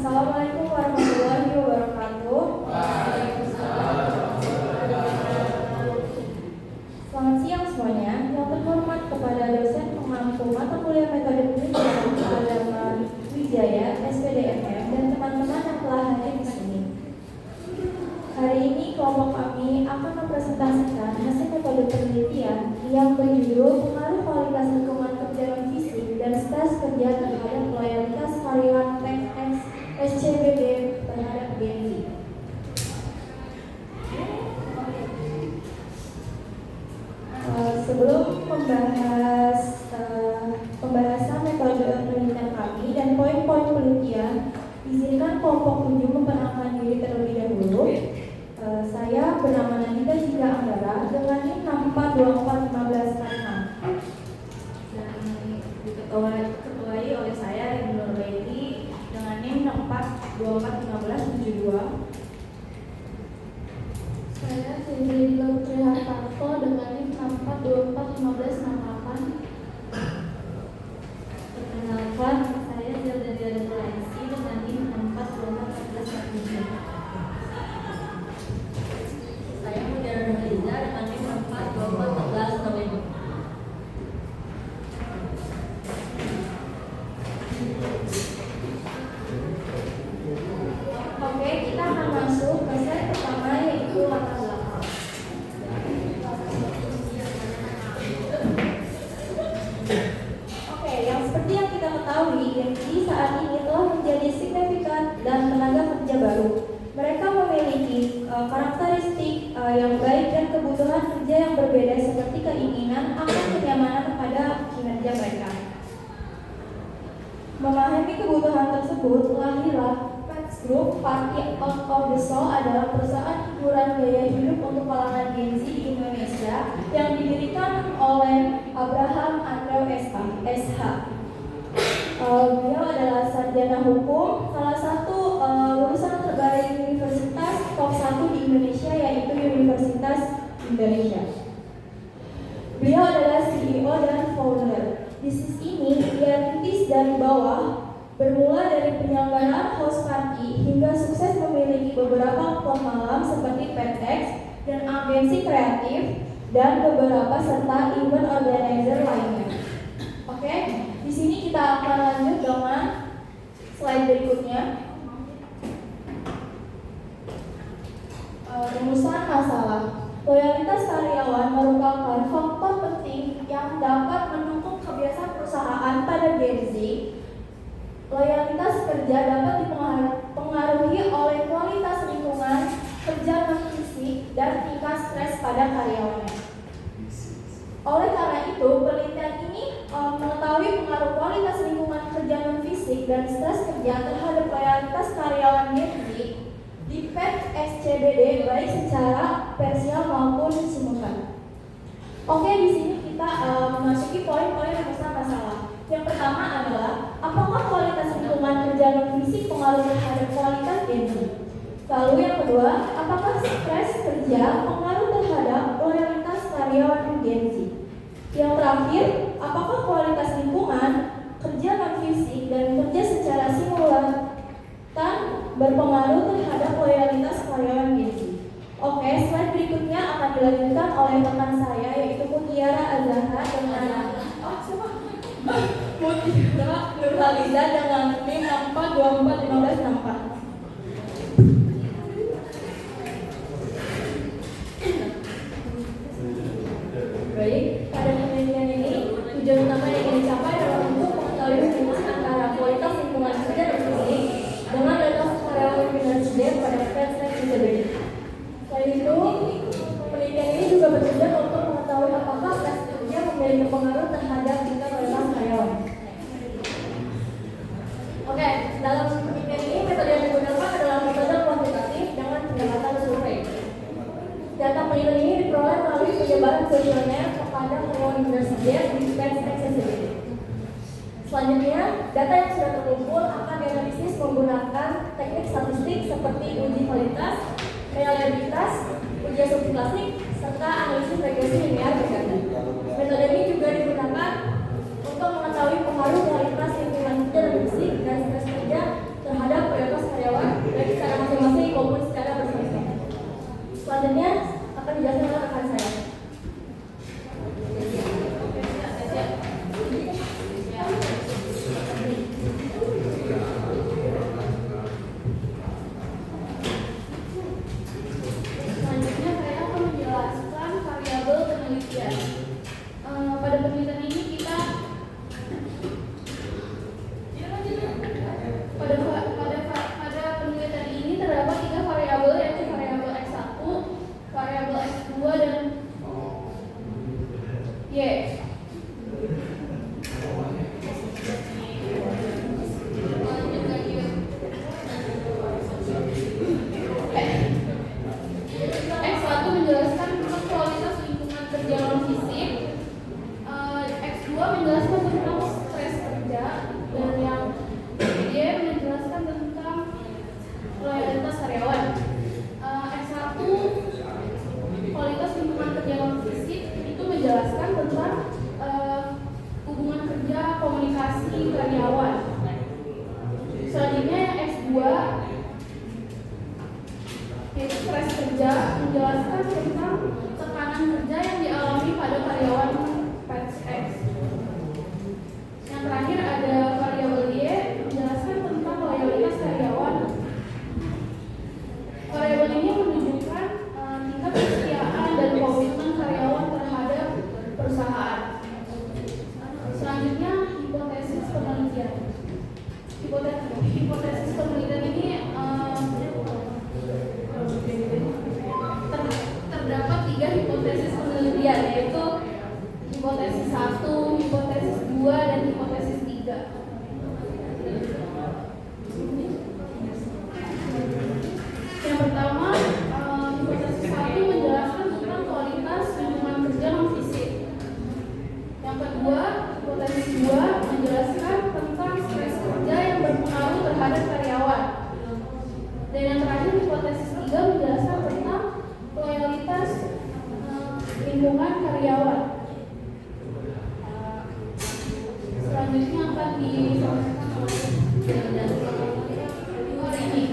Assalamualaikum warahmatullahi wabarakatuh. Selamat siang semuanya. Yang terhormat kepada dosen pengampu mata kuliah metode penelitian agama Wijaya, SPDMM, dan teman-teman yang telah hadir di sini. Hari ini kelompok kami akan mempresentasikan hasil metode penelitian yang berjudul pengaruh kualitas lingkungan kerja non-fisik dan stres kerja terhadap loyalitas karyawan TEX SCBD terhadap Gen Z. Sebelum membahas pembahasan metode penelitian kami dan poin-poin penelitian, izinkan kelompok 7 memperkenalkan diri terlebih dahulu. Saya bernama Nandita Jika Anggara dengan NIM 64241546 dan diketuai oleh saya Rini Nurbaiti dengan NIM 64241572. Saya Febri Putri Hartarto dengan NIM 64241568. Perkenalkan, saya Zelda Diadalaisi dengan NIM 64241547. Saya Mutiara Nurliza dengan NIM 64241465. Oke, kita akan masuk ke slide pertama, yaitu latar belakang. Oke, yang seperti yang kita ketahui, Gen Z saat ini telah menjadi signifikan dan tenaga kerja baru. Mereka memiliki karakteristik yang baik dan kebutuhan kerja yang berbeda, seperti keinginan akan kenyamanan pada kinerja mereka. Memahami kebutuhan tersebut, lahirlah Pets Group. Party Out of the Soul adalah perusahaan hiburan gaya hidup untuk kalangan Gen Z di Indonesia yang didirikan oleh Abraham Andrew SH. Beliau adalah sarjana hukum, salah satu lulusan terbaik universitas top 1 di Indonesia, yaitu Universitas Indonesia. Beliau adalah CEO dan founder. Bisnis ini ia rintis dari bawah, bermula dari penyelenggaraan house party hingga sukses memiliki beberapa klub malam seperti PETEX dan agensi kreatif dan beberapa serta event organizer lainnya. Oke, di sini kita akan lanjut dengan slide berikutnya. Rumusan masalah. Loyalitas karyawan merupakan faktor penting yang dapat mendukung kebiasaan perusahaan pada Gen Z. Loyalitas kerja dapat dipengaruhi oleh kualitas lingkungan kerja non-fisik dan tingkat stres pada karyawannya. Oleh karena itu, penelitian ini mengetahui pengaruh kualitas lingkungan kerja non-fisik dan stres kerja terhadap loyalitas karyawan Gen Z di PET SCBD baik secara parsial maupun simultan. Oke, di sini kita memasuki poin-poin rumusan masalah. Yang pertama adalah apakah kualitas lingkungan kerja non-fisik pengaruh terhadap kualitas Gen Z? Lalu yang kedua, apakah stres kerja pengaruh terhadap loyalitas karyawan Gen Z? Yang terakhir, apakah kualitas lingkungan kerja non-fisik dan kerja secara simultan berpengaruh terhadap loyalitas karyawan Gen Z? Oke, slide berikutnya akan dilanjutkan oleh rekan saya, yaitu Mutiara Azahra dengan Mutiara Nurhaliza dengan NIM 64241564. Baik, pada penelitian ini tujuan utama yang ingin dicapai adalah untuk mengetahui hubungan antara kualitas lingkungan kerja dan fisik dengan loyalitas karyawan kinerja pada PET SCBD. Selain itu, penelitian ini juga bertujuan untuk mengetahui apakah stres kerja memiliki pengaruh terhadap tingkat loyalitas karyawan. Oke, dalam penelitian ini metode yang digunakan adalah metode kuantitatif dengan pendekatan survei. Data penelitian ini diperoleh melalui penyebaran kuesioner kepada karyawan kinerja di PET SCBD. Selanjutnya, data yang sudah terkumpul akan dianalisis menggunakan teknik statistik seperti uji validitas, reliabilitas, uji asumsi klasik, serta analisis regresi linear berganda. Metode ini juga digunakan untuk mengetahui pengaruh kualitas lingkungan kerja dan fisik dan stres kerja terhadap kualitas X2 yaitu stres kerja, menjelaskan tentang tekanan kerja yang dialami pada karyawan PX. Yang terakhir ada variabel Y, menjelaskan tentang loyalitas karyawan. Variabel ini menunjukkan tingkat kesetiaan dan komitmen karyawan terhadap perusahaan. Selanjutnya, hipotesis penelitian. Hipotesis penelitian ini terdapat 3 hipotesis penelitian, yaitu hipotesis 1, hipotesis 2, dan hipotesis 3. Yang pertama, hipotesis 1 menjelaskan tentang kualitas lingkungan kerja non-fisik. Yang kedua, hipotesis 2 menjelaskan tentang stres kerja yang berpengaruh terhadap karyawan. Dan yang terakhir, hipotesis 3 menjelaskan tentang loyalitas lingkungan karyawan. Selanjutnya akan disampaikan oleh ini.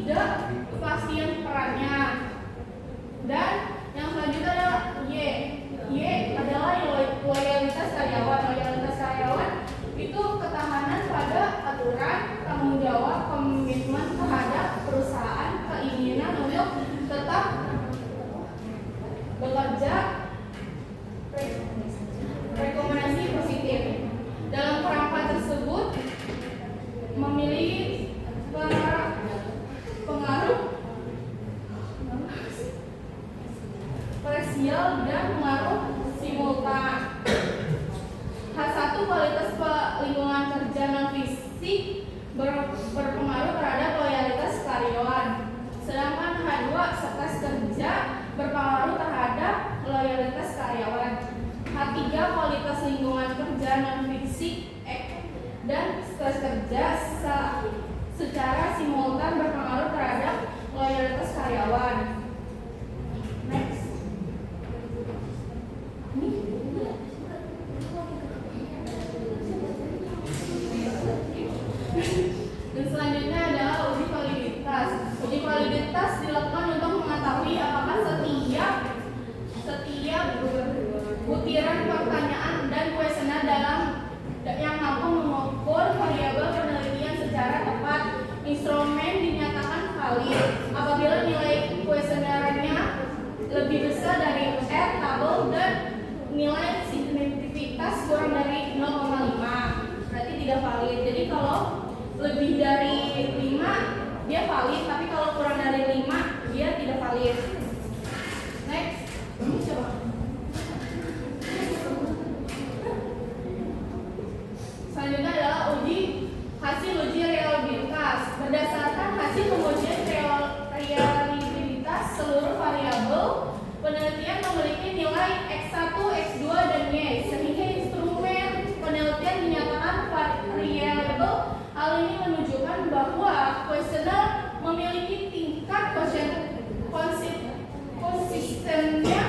Kepastian perannya. Dan yang selanjutnya adalah Y. Y adalah loyalitas karyawan. Loyalitas karyawan itu ketahanan pada aturan, tanggung jawab, komitmen terhadap perusahaan, keinginan untuk tetap bekerja, rekomendasi positif. Dalam kerangka tersebut memiliki pengaruh parsial dan pengaruh simultan. H1 kualitas lingkungan kerja non fisik berpengaruh terhadap loyalitas karyawan. Sedangkan H2 stres kerja berpengaruh terhadap loyalitas karyawan. H3 kualitas lingkungan kerja non fisik dan stres kerja secara simultan berpengaruh terhadap loyalitas karyawan. Next. Dan selanjutnya adalah uji validitas. Uji validitas dilakukan untuk mengetahui apakah setiap butiran pertanyaan dan kuesioner yang mampu mengukur variabel penelitian secara tepat. Instrumen dinyatakan valid apabila nilai kuesionernya lebih besar dari R tabel dan nilai signifikasitas kurang dari 0,5, berarti tidak valid. Jadi kalau lebih dari 5 dia valid, tapi kalau kurang dari 5 dia tidak valid. Next. Coba. Selanjutnya adalah hasil uji reliabilitas. Berdasarkan hasil pengujian reliabilitas seluruh variabel, penelitian memiliki nilai X1, X2, dan Y, sehingga instrumen penelitian dinyatakan reliable. Hal ini menunjukkan bahwa kuesioner memiliki tingkat konsistennya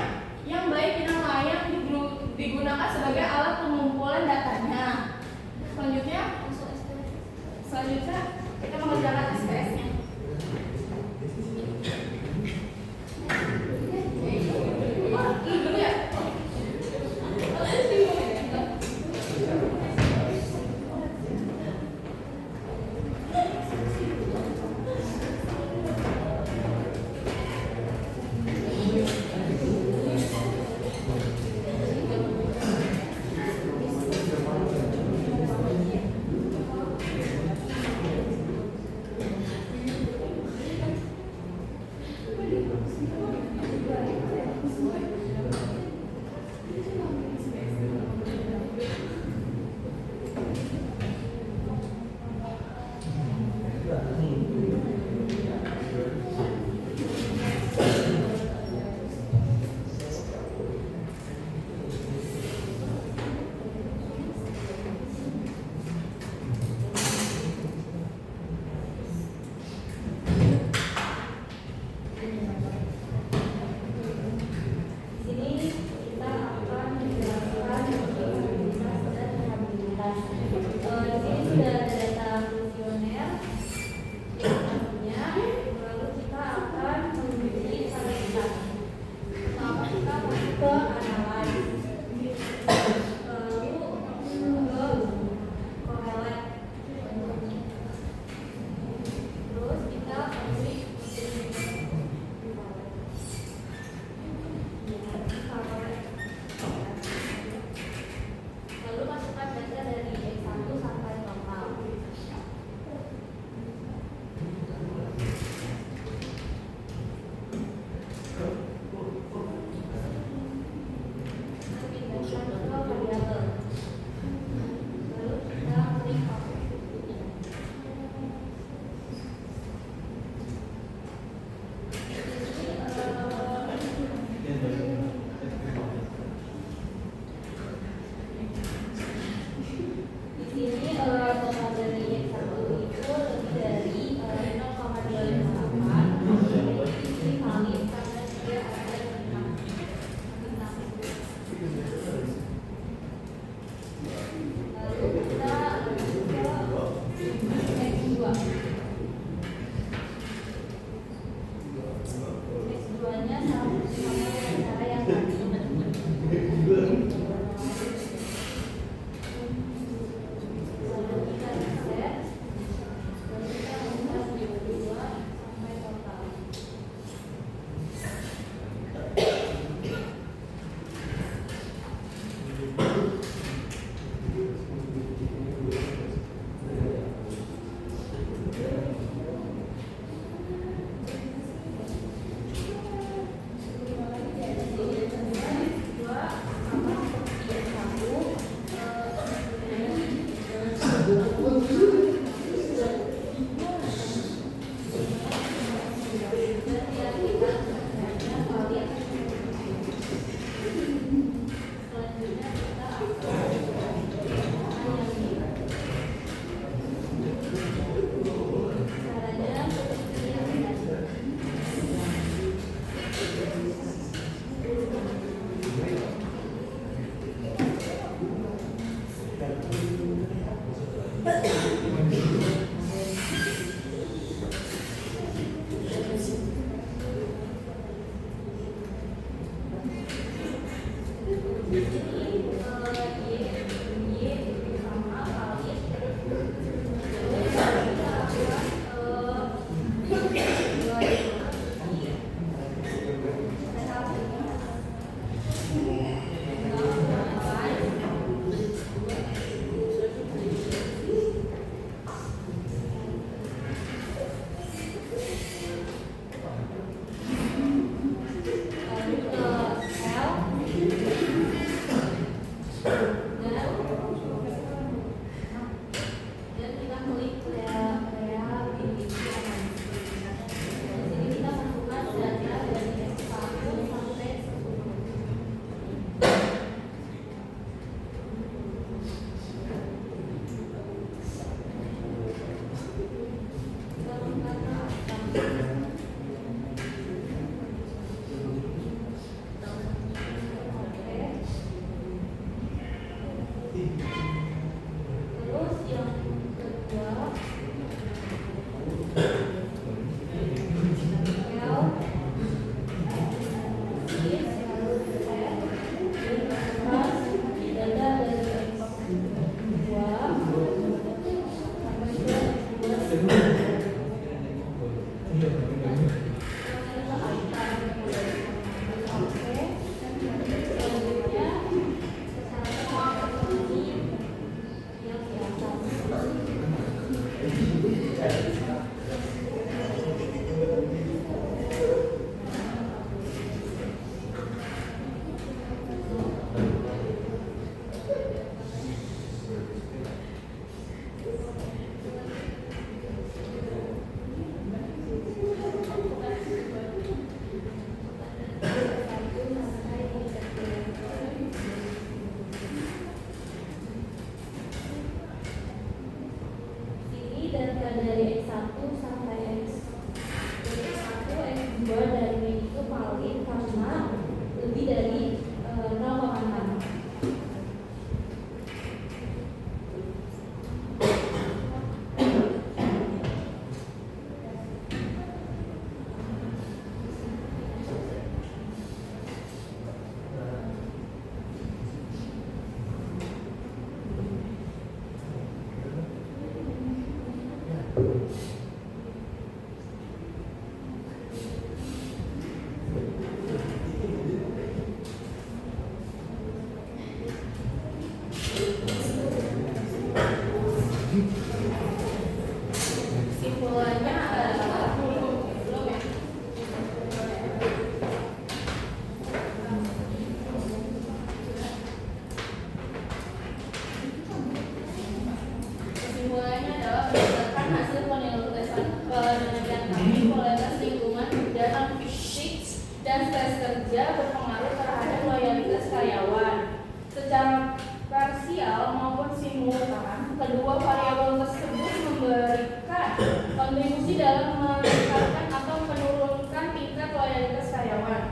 dan stres kerja berpengaruh terhadap loyalitas karyawan. Secara parsial maupun simultan, kedua variabel tersebut memberikan kontribusi dalam meningkatkan atau menurunkan tingkat loyalitas karyawan.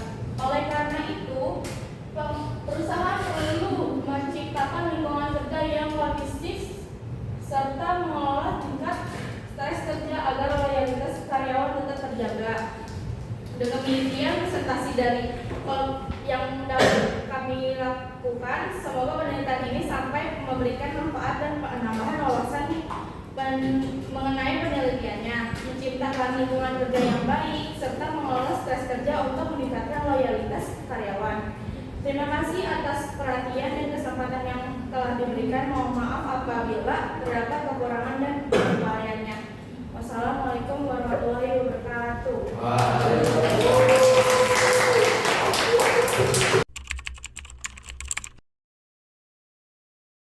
Oleh karena itu, perusahaan perlu menciptakan lingkungan kerja yang kondusif serta mengelola tingkat stres kerja agar loyalitas karyawan tetap terjaga. Dengan demikian, presentasi dari yang dapat kami lakukan, semoga penelitian ini sampai memberikan manfaat dan penambahan wawasan mengenai penelitiannya, menciptakan lingkungan kerja yang baik, serta mengelola stres kerja untuk meningkatkan loyalitas karyawan. Terima kasih atas perhatian dan kesempatan yang telah diberikan. Mohon maaf apabila terdapat kekurangan dan penyampaiannya. Wassalamualaikum warahmatullahi wabarakatuh.